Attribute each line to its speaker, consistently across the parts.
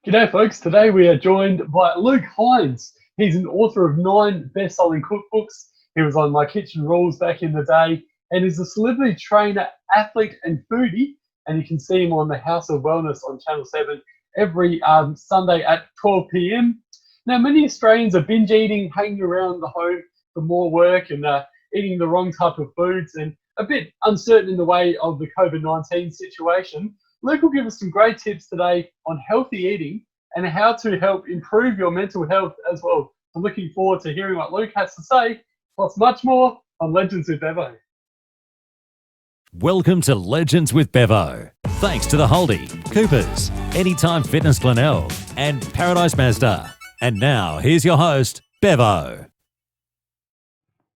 Speaker 1: G'day, folks. Today we are joined by Luke Hines. He's an author of 9 best-selling cookbooks. He was on My Kitchen Rules back in the day, and is a celebrity trainer, athlete, and foodie. And you can see him on the House of Wellness on Channel 7 every Sunday at 12 p.m. Now, many Australians are binge eating, hanging around the home for more work and eating the wrong type of foods, and a bit uncertain in the way of the COVID-19 situation. Luke will give us some great tips today on healthy eating and how to help improve your mental health as well. I'm looking forward to hearing what Luke has to say, plus much more on Legends with Bevo.
Speaker 2: Welcome to Legends with Bevo. Thanks to the Holdy, Coopers, Anytime Fitness Glenelg, and Paradise Mazda. And now, here's your host, Bevo.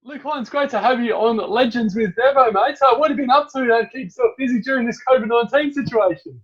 Speaker 1: Luke Hines, great to have you on Legends with Bevo, mate. So what have you been up to keep yourself busy during this COVID-19 situation?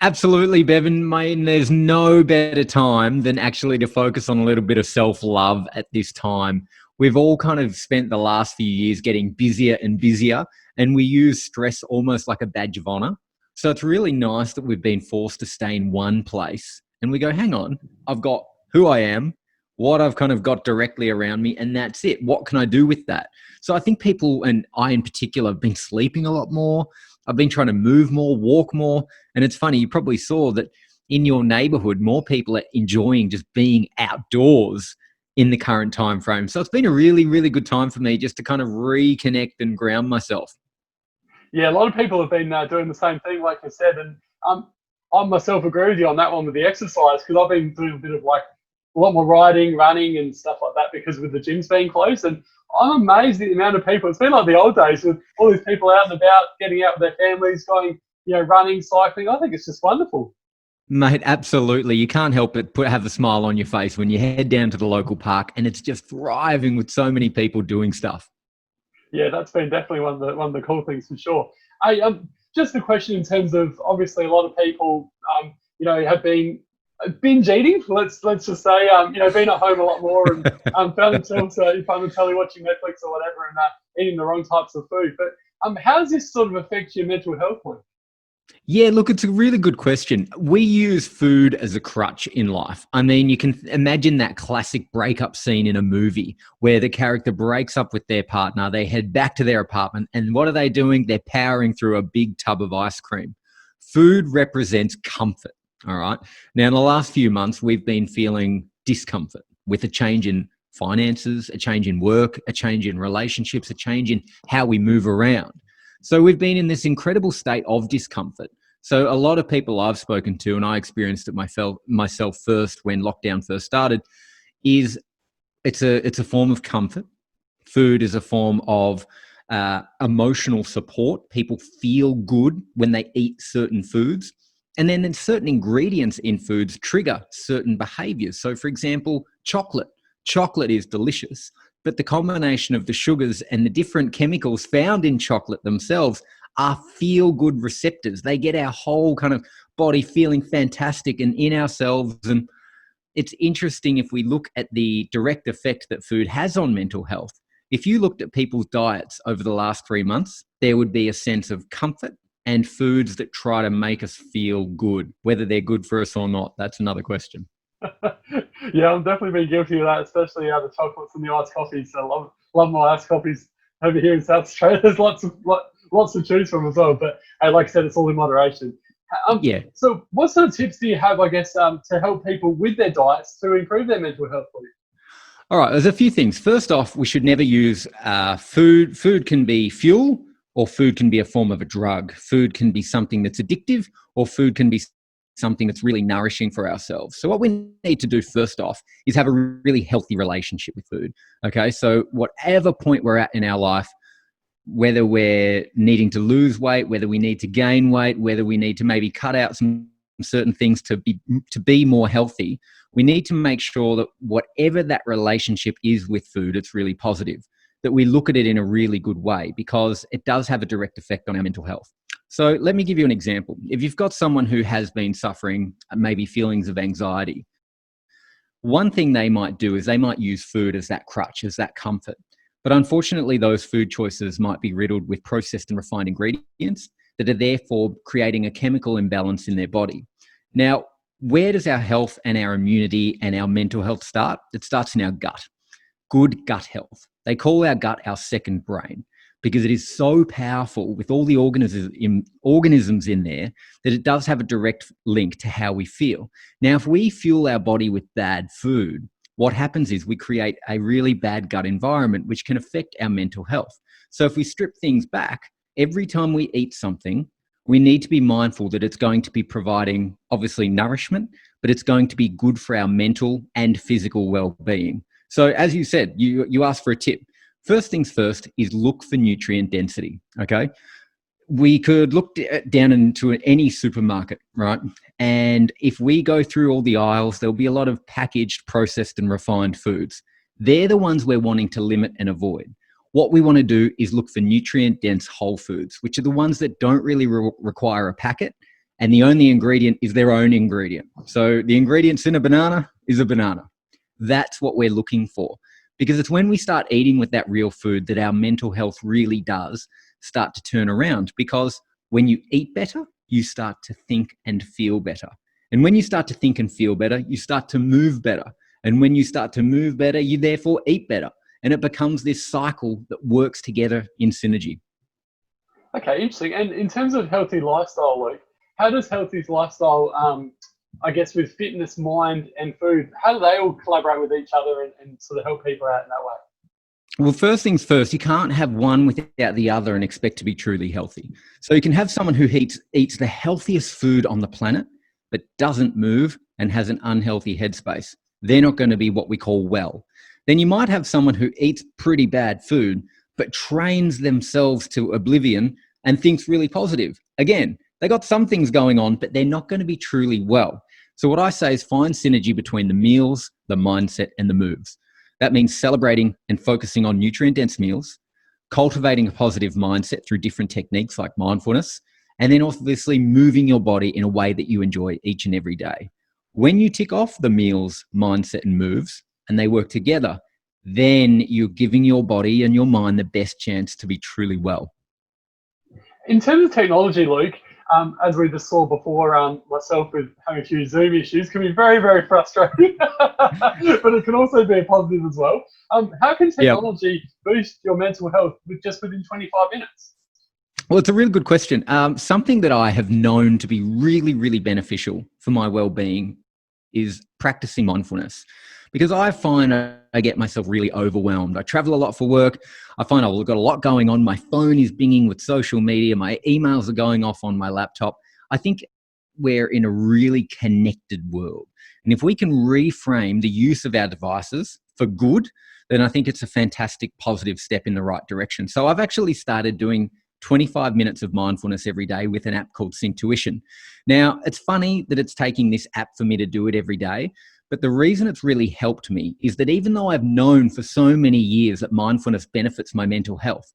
Speaker 3: Absolutely, Bevan. Mate, there's no better time than actually to focus on a little bit of self-love at this time. We've all kind of spent the last few years getting busier and busier, and we use stress almost like a badge of honor. So it's really nice that we've been forced to stay in one place and we go, hang on, I've got who I am, what I've kind of got directly around me, and that's it. What can I do with that? So I think people, and I in particular, have been sleeping a lot more. I've been trying to move more, walk more. And it's funny, you probably saw that in your neighborhood, more people are enjoying just being outdoors in the current time frame. So it's been a really, really good time for me just to kind of reconnect and ground myself.
Speaker 1: Yeah, a lot of people have been doing the same thing, like you said. And I myself agree with you on that one with the exercise, because I've been doing a bit of a lot more riding, running and stuff like that because with the gyms being closed. And I'm amazed at the amount of people. It's been like the old days with all these people out and about, getting out with their families, going, running, cycling. I think it's just wonderful.
Speaker 3: Mate, absolutely. You can't help but have a smile on your face when you head down to the local park and it's just thriving with so many people doing stuff.
Speaker 1: Yeah, that's been definitely one of the cool things for sure. Hey, just a question in terms of, obviously a lot of people, have been binge eating, let's just say, being at home a lot more and found themselves in front of the telly watching Netflix or whatever and eating the wrong types of food. But how does this sort of affect your mental health?
Speaker 3: Yeah, look, it's a really good question. We use food as a crutch in life. I mean, you can imagine that classic breakup scene in a movie where the character breaks up with their partner, they head back to their apartment, and what are they doing? They're powering through a big tub of ice cream. Food represents comfort. All right. Now, in the last few months, we've been feeling discomfort with a change in finances, a change in work, a change in relationships, a change in how we move around. So we've been in this incredible state of discomfort. So a lot of people I've spoken to, and I experienced it myself first when lockdown first started, is it's a form of comfort. Food is a form of emotional support. People feel good when they eat certain foods. And then certain ingredients in foods trigger certain behaviors. So for example, chocolate. Chocolate is delicious, but the combination of the sugars and the different chemicals found in chocolate themselves are feel-good receptors. They get our whole kind of body feeling fantastic and in ourselves. And it's interesting if we look at the direct effect that food has on mental health. If you looked at people's diets over the last 3 months, there would be a sense of comfort and foods that try to make us feel good. Whether they're good for us or not, that's another question.
Speaker 1: Yeah, I've definitely been guilty of that, especially the chocolates and the iced coffees. I love my iced coffees over here in South Australia. There's lots to choose from as well. But like I said, it's all in moderation.
Speaker 3: Yeah.
Speaker 1: So what sort of tips do you have, I guess, to help people with their diets to improve their mental health?
Speaker 3: All right, there's a few things. First off, we should never use food. Food can be fuel, or food can be a form of a drug. Food can be something that's addictive, or food can be something that's really nourishing for ourselves. So what we need to do first off is have a really healthy relationship with food. Okay, so whatever point we're at in our life, whether we're needing to lose weight, whether we need to gain weight, whether we need to maybe cut out some certain things to be more healthy, we need to make sure that whatever that relationship is with food, it's really positive, that we look at it in a really good way, because it does have a direct effect on our mental health. So let me give you an example. If you've got someone who has been suffering maybe feelings of anxiety, one thing they might do is they might use food as that crutch, as that comfort. But unfortunately, those food choices might be riddled with processed and refined ingredients that are therefore creating a chemical imbalance in their body. Now, where does our health and our immunity and our mental health start? It starts in our gut. Good gut health. They call our gut our second brain because it is so powerful with all the organisms in there that it does have a direct link to how we feel. Now, if we fuel our body with bad food, what happens is we create a really bad gut environment, which can affect our mental health. So if we strip things back, every time we eat something, we need to be mindful that it's going to be providing, obviously, nourishment, but it's going to be good for our mental and physical well-being. So as you said, you asked for a tip. First things first is look for nutrient density, okay? We could look down into any supermarket, right? And if we go through all the aisles, there'll be a lot of packaged, processed and refined foods. They're the ones we're wanting to limit and avoid. What we want to do is look for nutrient-dense whole foods, which are the ones that don't really require a packet, and the only ingredient is their own ingredient. So the ingredients in a banana is a banana. That's what we're looking for, because it's when we start eating with that real food that our mental health really does start to turn around, because when you eat better, you start to think and feel better. And when you start to think and feel better, you start to move better. And when you start to move better, you therefore eat better. And it becomes this cycle that works together in synergy.
Speaker 1: Okay, interesting. And in terms of healthy lifestyle, Luke, how does healthy lifestyle, I guess, with fitness, mind, and food, how do they all collaborate with each other and sort of help people out in that way?
Speaker 3: Well, first things first, you can't have one without the other and expect to be truly healthy. So you can have someone who eats the healthiest food on the planet, but doesn't move and has an unhealthy headspace. They're not going to be what we call well. Then you might have someone who eats pretty bad food, but trains themselves to oblivion and thinks really positive. Again, they got some things going on, but they're not going to be truly well. So what I say is find synergy between the meals, the mindset, and the moves. That means celebrating and focusing on nutrient-dense meals, cultivating a positive mindset through different techniques like mindfulness, and then obviously moving your body in a way that you enjoy each and every day. When you tick off the meals, mindset, and moves, and they work together, then you're giving your body and your mind the best chance to be truly well.
Speaker 1: In terms of technology, Luke, as we just saw before, myself with having a few Zoom issues can be very, very frustrating, but it can also be a positive as well. How can technology boost your mental health within 25 minutes?
Speaker 3: Well, it's a really good question. Something that I have known to be really, really beneficial for my well-being is practicing mindfulness, because I find I get myself really overwhelmed. I travel a lot for work. I find I've got a lot going on. My phone is binging with social media. My emails are going off on my laptop. I think we're in a really connected world. And if we can reframe the use of our devices for good, then I think it's a fantastic positive step in the right direction. So I've actually started doing 25 minutes of mindfulness every day with an app called Synctuition. Now, it's funny that it's taking this app for me to do it every day, but the reason it's really helped me is that even though I've known for so many years that mindfulness benefits my mental health,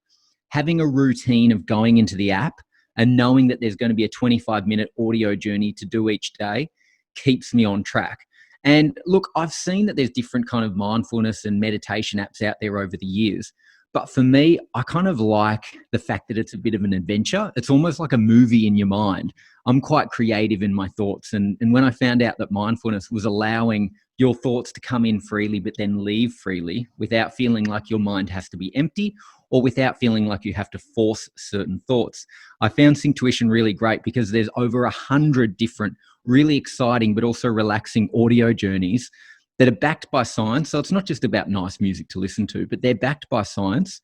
Speaker 3: having a routine of going into the app and knowing that there's going to be a 25-minute audio journey to do each day keeps me on track. And look, I've seen that there's different kind of mindfulness and meditation apps out there over the years. But for me, I kind of like the fact that it's a bit of an adventure. It's almost like a movie in your mind. I'm quite creative in my thoughts. And when I found out that mindfulness was allowing your thoughts to come in freely, but then leave freely without feeling like your mind has to be empty or without feeling like you have to force certain thoughts, I found Synctuition really great because there's over 100 different really exciting but also relaxing audio journeys that are backed by science. So it's not just about nice music to listen to, but they're backed by science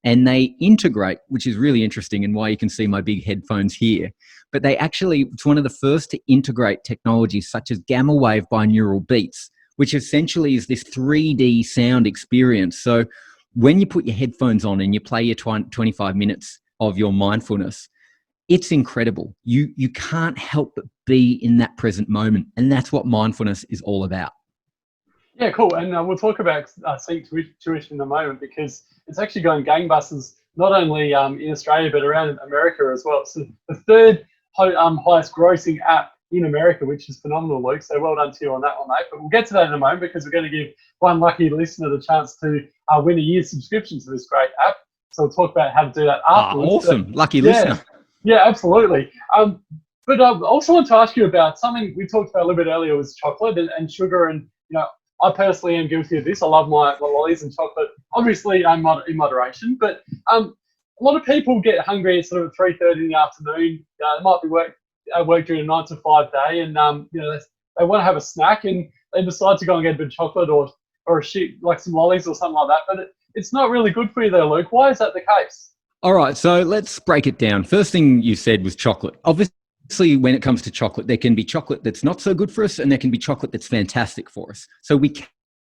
Speaker 3: and they integrate, which is really interesting and why you can see my big headphones here. But it's one of the first to integrate technologies such as gamma wave binaural beats, which essentially is this 3D sound experience. So when you put your headphones on and you play your 25 minutes of your mindfulness, it's incredible. You can't help but be in that present moment. And that's what mindfulness is all about.
Speaker 1: Yeah, cool. And we'll talk about Synctuition in a moment because it's actually going gangbusters, not only in Australia, but around America as well. It's the third highest grossing app in America, which is phenomenal, Luke. So well done to you on that one, mate. But we'll get to that in a moment because we're going to give one lucky listener the chance to win a year's subscription to this great app. So we'll talk about how to do that afterwards.
Speaker 3: Awesome. Lucky listener.
Speaker 1: Yeah, absolutely. But I also want to ask you about something we talked about a little bit earlier was chocolate and sugar. And, I personally am guilty of this. I love my lollies and chocolate, obviously in moderation. But a lot of people get hungry at sort of 3:30 in the afternoon. They might be work during a 9 to 5 day, and they want to have a snack, and they decide to go and get a bit of chocolate or a shit like some lollies or something like that. But it's not really good for you, though, Luke. Why is that the case?
Speaker 3: All right, so let's break it down. First thing you said was chocolate. Obviously, when it comes to chocolate, there can be chocolate that's not so good for us, and there can be chocolate that's fantastic for us. So we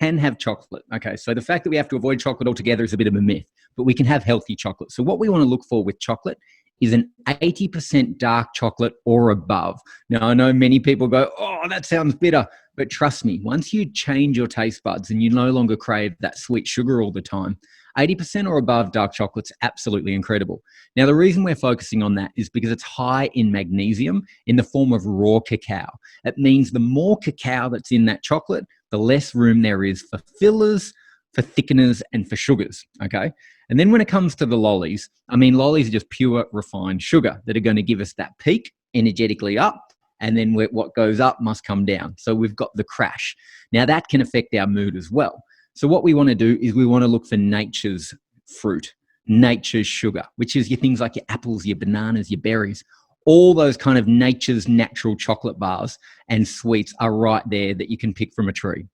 Speaker 3: can have chocolate. Okay, so the fact that we have to avoid chocolate altogether is a bit of a myth, but we can have healthy chocolate. So what we want to look for with chocolate is an 80% dark chocolate or above. Now, I know many people go, oh, that sounds bitter. But trust me, once you change your taste buds and you no longer crave that sweet sugar all the time, 80% or above dark chocolate's absolutely incredible. Now, the reason we're focusing on that is because it's high in magnesium in the form of raw cacao. It means the more cacao that's in that chocolate, the less room there is for fillers, for thickeners, and for sugars, okay? And then when it comes to the lollies, lollies are just pure refined sugar that are going to give us that peak energetically up, and then what goes up must come down. So we've got the crash. Now, that can affect our mood as well. So what we want to do is we want to look for nature's fruit, nature's sugar, which is your things like your apples, your bananas, your berries. All those kind of nature's natural chocolate bars and sweets are right there that you can pick from a tree.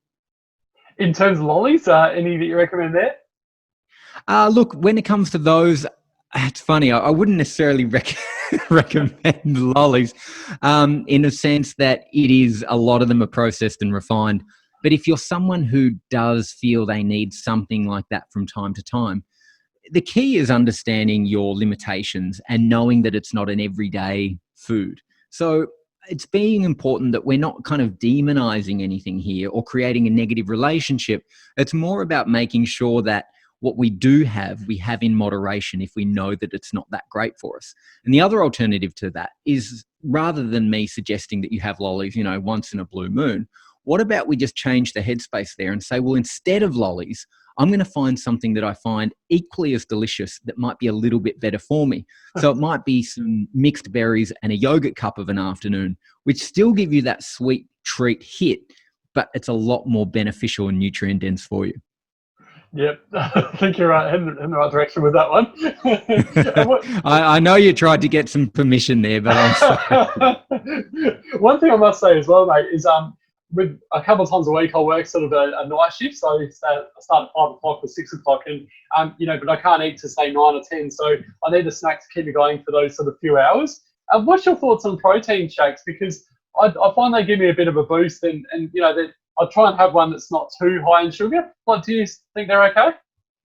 Speaker 1: In terms of lollies, any that you recommend there?
Speaker 3: Look, when it comes to those, it's funny. I wouldn't necessarily recommend lollies in a sense that a lot of them are processed and refined. But if you're someone who does feel they need something like that from time to time, the key is understanding your limitations and knowing that it's not an everyday food. So it's being important that we're not kind of demonizing anything here or creating a negative relationship. It's more about making sure that what we do have, we have in moderation if we know that it's not that great for us. And the other alternative to that is, rather than me suggesting that you have lollies, once in a blue moon, what about we just change the headspace there and say, well, instead of lollies, I'm going to find something that I find equally as delicious that might be a little bit better for me. So it might be some mixed berries and a yogurt cup of an afternoon, which still give you that sweet treat hit, but it's a lot more beneficial and nutrient dense for you.
Speaker 1: Yep, I think you're right, in the right direction with that one.
Speaker 3: I know you tried to get some permission there, but I'm sorry.
Speaker 1: One thing I must say as well, mate, is with a couple of times a week I work sort of a night shift, so I start at 5 o'clock or 6 o'clock, and but I can't eat to say 9 or 10, so I need a snack to keep me going for those sort of few hours. What's your thoughts on protein shakes? Because I find they give me a bit of a boost, and I'll try and have one that's not too high in sugar. Do you think they're okay?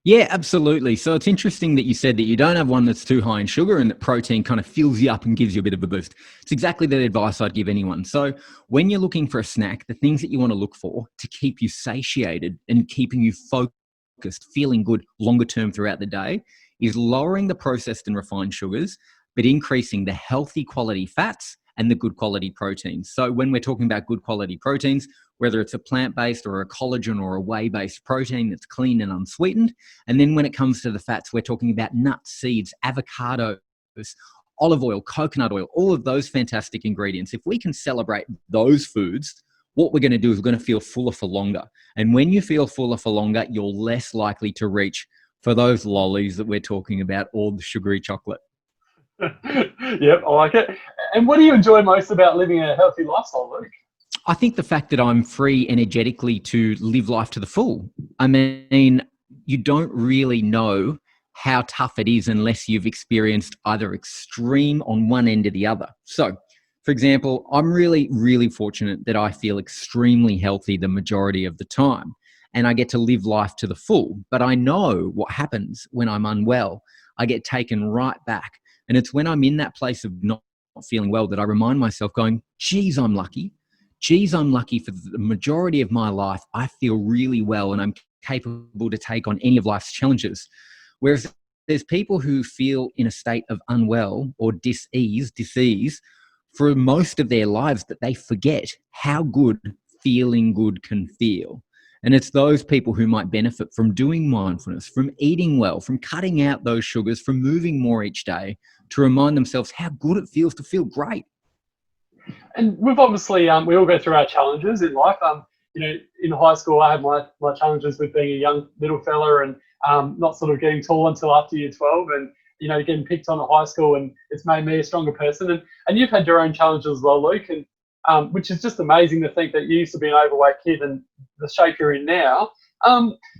Speaker 3: Yeah, absolutely. So it's interesting that you said that you don't have one that's too high in sugar and that protein kind of fills you up and gives you a bit of a boost. It's exactly the advice I'd give anyone. So when you're looking for a snack, the things that you want to look for to keep you satiated and keeping you focused, feeling good longer term throughout the day is lowering the processed and refined sugars, but increasing the healthy quality fats and the good quality proteins. So when we're talking about good quality proteins, whether it's a plant-based or a collagen or a whey-based protein that's clean and unsweetened. And then when it comes to the fats, we're talking about nuts, seeds, avocados, olive oil, coconut oil, all of those fantastic ingredients. If we can celebrate those foods, what we're going to do is we're going to feel fuller for longer. And when you feel fuller for longer, you're less likely to reach for those lollies that we're talking about or the sugary chocolate.
Speaker 1: Yep, I like it. And what do you enjoy most about living a healthy lifestyle, Luke?
Speaker 3: I think the fact that I'm free energetically to live life to the full. You don't really know how tough it is unless you've experienced either extreme on one end or the other. So, for example, I'm really, really fortunate that I feel extremely healthy the majority of the time, and I get to live life to the full. But I know what happens when I'm unwell. I get taken right back. And it's when I'm in that place of not feeling well that I remind myself going, geez, I'm lucky. Geez, I'm lucky for the majority of my life. I feel really well and I'm capable to take on any of life's challenges. Whereas there's people who feel in a state of unwell or disease for most of their lives that they forget how good feeling good can feel. And it's those people who might benefit from doing mindfulness, from eating well, from cutting out those sugars, from moving more each day to remind themselves how good it feels to feel great.
Speaker 1: And we've obviously, we all go through our challenges in life. In high school, I had my challenges with being a young little fella and not sort of getting tall until after year 12 and, getting picked on at high school, and it's made me a stronger person. And you've had your own challenges as well, Luke, and which is just amazing to think that you used to be an overweight kid and the shape you're in now.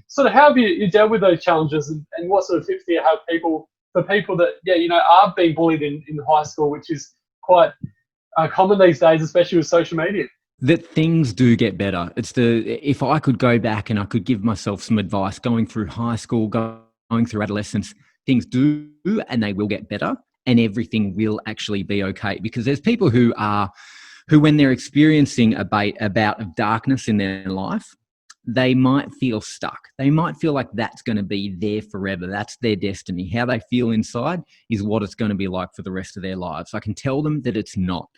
Speaker 1: Sort of how have you dealt with those challenges, and what sort of tips do you have for people that, are being bullied in high school, which is quite common these days, especially with social media?
Speaker 3: That things do get better. If I could go back and I could give myself some advice going through high school, going through adolescence, things do and they will get better, and everything will actually be okay. Because there's people who when they're experiencing a bout of darkness in their life, they might feel stuck. They might feel like that's going to be there forever. That's their destiny. How they feel inside is what it's going to be like for the rest of their lives. I can tell them that it's not,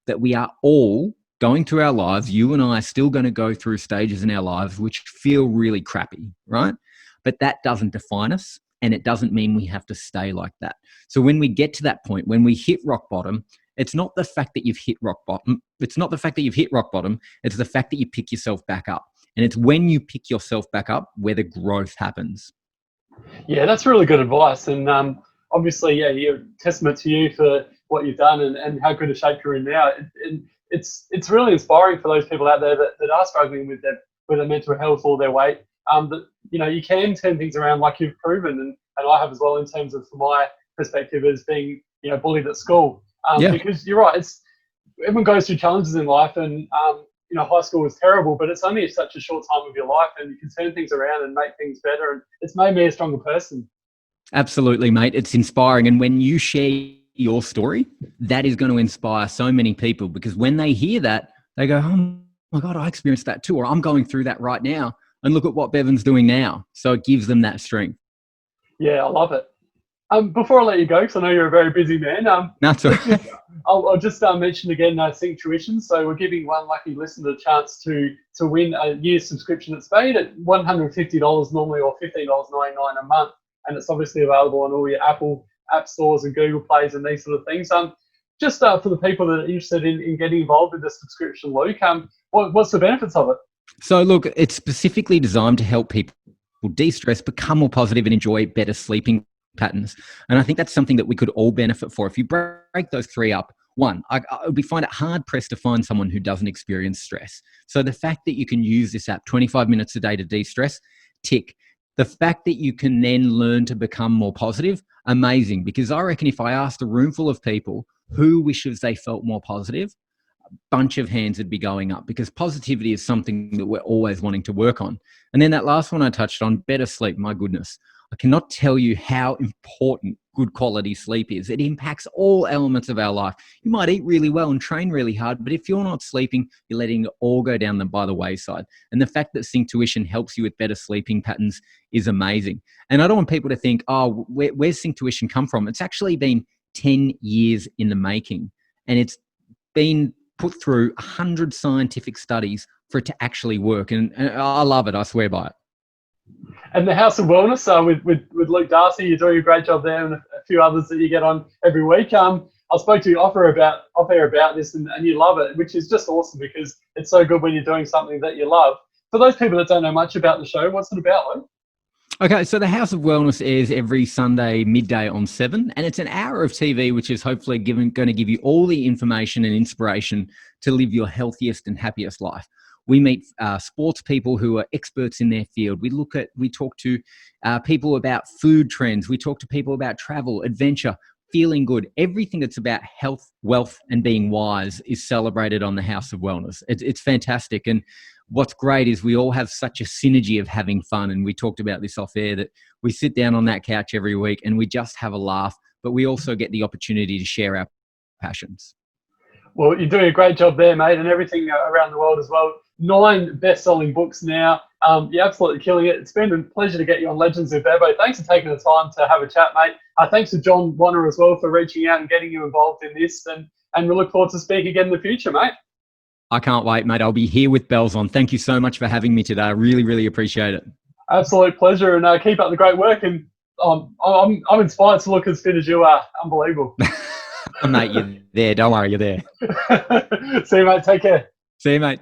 Speaker 3: that we are all going through our lives. You and I are still going to go through stages in our lives which feel really crappy, right? But that doesn't define us, and it doesn't mean we have to stay like that. So when we get to that point, when we hit rock bottom, it's not the fact that you've hit rock bottom. It's not the fact that you've hit rock bottom. It's the fact that you pick yourself back up. And it's when you pick yourself back up where the growth happens.
Speaker 1: Yeah, that's really good advice. And obviously, you're testament to you for what you've done and how good a shape you're in now. It's really inspiring for those people out there that are struggling with their mental health or their weight. That you can turn things around, like you've proven, and I have as well, in terms of, from my perspective, as being bullied at school. Because you're right, everyone goes through challenges in life, and high school was terrible, but it's only such a short time of your life, and you can turn things around and make things better. And it's made me a stronger person.
Speaker 3: Absolutely, mate. It's inspiring. And when you share your story, that is going to inspire so many people, because when they hear that, they go, oh my God, I experienced that too, or I'm going through that right now. And look at what Bevan's doing now. So it gives them that strength.
Speaker 1: Yeah, I love it. Before I let you go, because I know you're a very busy man,
Speaker 3: That's all right.
Speaker 1: I'll just mention again Synctuition. So we're giving one lucky listener the chance to win a year's subscription. It's paid at $150 normally, or $15.99 a month, and it's obviously available on all your Apple app stores and Google Plays and these sort of things. Just for the people that are interested in getting involved with the subscription, Luke, what's the benefits of it?
Speaker 3: So look, it's specifically designed to help people de-stress, become more positive, and enjoy better sleeping patterns. And I think that's something that we could all benefit for. If you break those three up, one, we find it hard pressed to find someone who doesn't experience stress. So the fact that you can use this app 25 minutes a day to de-stress, tick. The fact that you can then learn to become more positive, amazing. Because I reckon if I asked a room full of people who wishes they felt more positive, a bunch of hands would be going up, because positivity is something that we're always wanting to work on. And then that last one I touched on, better sleep, my goodness. I cannot tell you how important good quality sleep is. It impacts all elements of our life. You might eat really well and train really hard, but if you're not sleeping, you're letting it all go down by the wayside. And the fact that Synctuition helps you with better sleeping patterns is amazing. And I don't want people to think, oh, where's Synctuition come from? It's actually been 10 years in the making, and it's been put through 100 scientific studies for it to actually work. And I love it. I swear by it.
Speaker 1: And the House of Wellness with Luke Darcy, you're doing a great job there, and a few others that you get on every week. I spoke to you off air about this, and you love it, which is just awesome, because it's so good when you're doing something that you love. For those people that don't know much about the show, what's it about, Luke?
Speaker 3: Okay, so the House of Wellness airs every Sunday midday on 7, and it's an hour of TV which is hopefully going to give you all the information and inspiration to live your healthiest and happiest life. We meet sports people who are experts in their field. We talk to people about food trends. We talk to people about travel, adventure, feeling good. Everything that's about health, wealth, and being wise is celebrated on the House of Wellness. It's fantastic. And what's great is we all have such a synergy of having fun. And we talked about this off air, that we sit down on that couch every week and we just have a laugh, but we also get the opportunity to share our passions.
Speaker 1: Well, you're doing a great job there, mate, and everything around the world as well. 9 best-selling books now. You're absolutely killing it. It's been a pleasure to get you on Legends with Bevo. Thanks for taking the time to have a chat, mate. Thanks to John Warner as well for reaching out and getting you involved in this. And we look forward to speaking again in the future, mate.
Speaker 3: I can't wait, mate. I'll be here with bells on. Thank you so much for having me today. I really, really appreciate it.
Speaker 1: Absolute pleasure, and keep up the great work. And I'm inspired to look as fit as you are. Unbelievable.
Speaker 3: Mate, you're there. Don't worry, you're there.
Speaker 1: See you, mate. Take care.
Speaker 3: See you, mate.